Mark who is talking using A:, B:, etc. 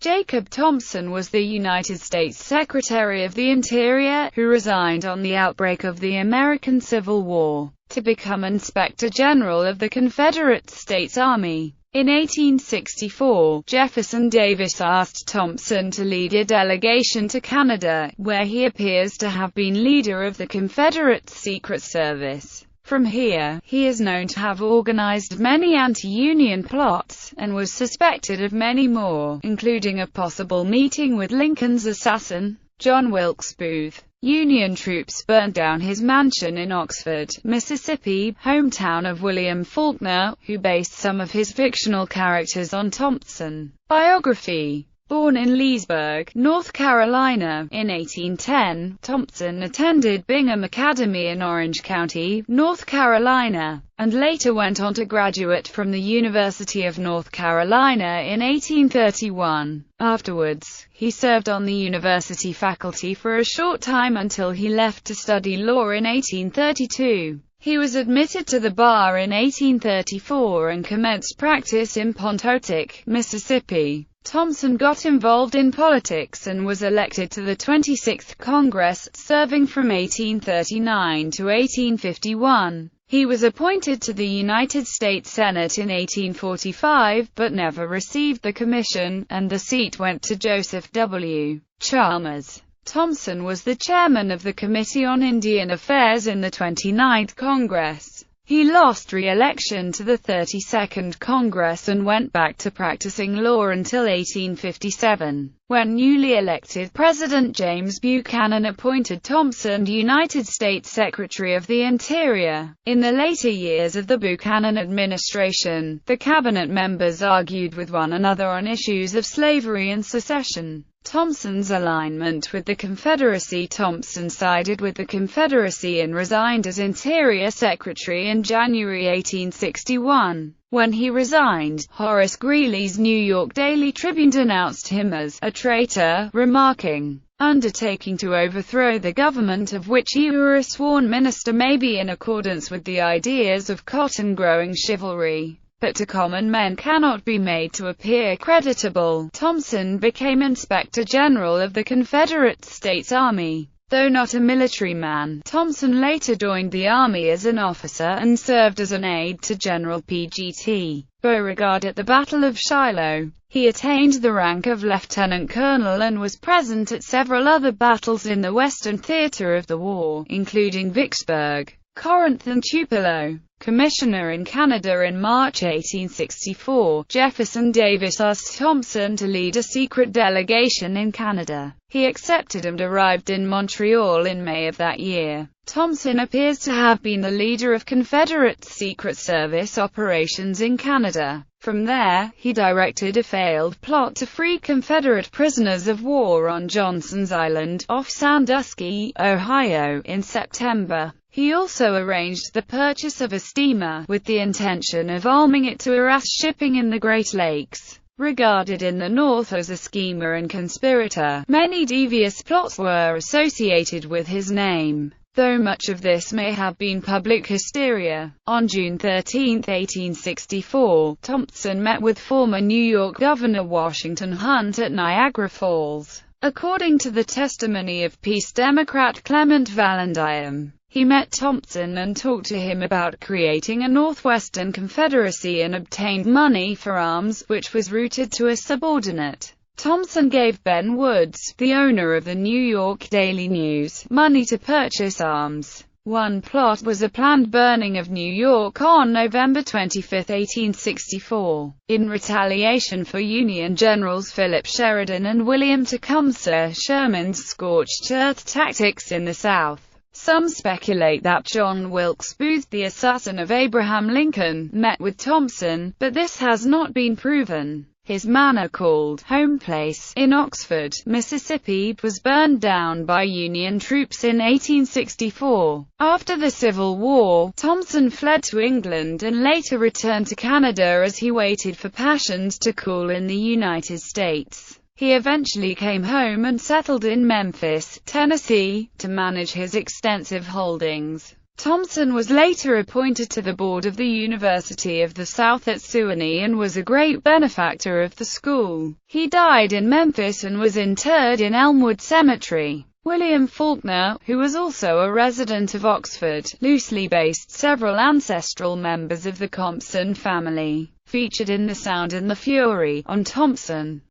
A: Jacob Thompson was the United States Secretary of the Interior, who resigned on the outbreak of the American Civil War, to become Inspector General of the Confederate States Army. In 1864, Jefferson Davis asked Thompson to lead a delegation to Canada, where he appears to have been leader of the Confederate Secret Service. From here, he is known to have organized many anti-Union plots, and was suspected of many more, including a possible meeting with Lincoln's assassin, John Wilkes Booth. Union troops burned down his mansion in Oxford, Mississippi, hometown of William Faulkner, who based some of his fictional characters on Thompson. Biography. Born in Leesburg, North Carolina, in 1810, Thompson attended Bingham Academy in Orange County, North Carolina, and later went on to graduate from the University of North Carolina in 1831. Afterwards, he served on the university faculty for a short time until he left to study law in 1832. He was admitted to the bar in 1834 and commenced practice in Pontotoc, Mississippi. Thompson got involved in politics and was elected to the 26th Congress, serving from 1839 to 1851. He was appointed to the United States Senate in 1845, but never received the commission, and the seat went to Joseph W. Chalmers. Thompson was the chairman of the Committee on Indian Affairs in the 29th Congress. He lost re-election to the 32nd Congress and went back to practicing law until 1857, when newly elected President James Buchanan appointed Thompson United States Secretary of the Interior. In the later years of the Buchanan administration, the cabinet members argued with one another on issues of slavery and secession. Thompson's alignment with the Confederacy. Thompson sided with the Confederacy and resigned as Interior Secretary in January 1861. When he resigned, Horace Greeley's New York Daily Tribune denounced him as a traitor, remarking, "Undertaking to overthrow the government of which you were a sworn minister may be in accordance with the ideas of cotton-growing chivalry, but to common men cannot be made to appear creditable." Thompson became Inspector General of the Confederate States Army. Though not a military man, Thompson later joined the Army as an officer and served as an aide to General P.G.T. Beauregard at the Battle of Shiloh. He attained the rank of lieutenant colonel and was present at several other battles in the Western theater of the war, including Vicksburg, Corinth and Tupelo. Commissioner in Canada in March 1864, Jefferson Davis asked Thompson to lead a secret delegation in Canada. He accepted and arrived in Montreal in May of that year. Thompson appears to have been the leader of Confederate Secret Service operations in Canada. From there, he directed a failed plot to free Confederate prisoners of war on Johnson's Island, off Sandusky, Ohio, in September. He also arranged the purchase of a steamer, with the intention of arming it to harass shipping in the Great Lakes. Regarded in the North as a schemer and conspirator, many devious plots were associated with his name, though much of this may have been public hysteria. On June 13, 1864, Thompson met with former New York Governor Washington Hunt at Niagara Falls. According to the testimony of Peace Democrat Clement Vallandigham, he met Thompson and talked to him about creating a Northwestern Confederacy and obtained money for arms, which was routed to a subordinate. Thompson gave Ben Woods, the owner of the New York Daily News, money to purchase arms. One plot was a planned burning of New York on November 25, 1864, in retaliation for Union Generals Philip Sheridan and William Tecumseh Sherman's scorched earth tactics in the South. Some speculate that John Wilkes Booth, the assassin of Abraham Lincoln, met with Thompson, but this has not been proven. His manor, called Home Place, in Oxford, Mississippi, was burned down by Union troops in 1864. After the Civil War, Thompson fled to England and later returned to Canada as he waited for passions to cool in the United States. He eventually came home and settled in Memphis, Tennessee, to manage his extensive holdings. Thompson was later appointed to the board of the University of the South at SUNY and was a great benefactor of the school. He died in Memphis and was interred in Elmwood Cemetery. William Faulkner, who was also a resident of Oxford, loosely based several ancestral members of the Compson family, featured in The Sound and the Fury, on Thompson.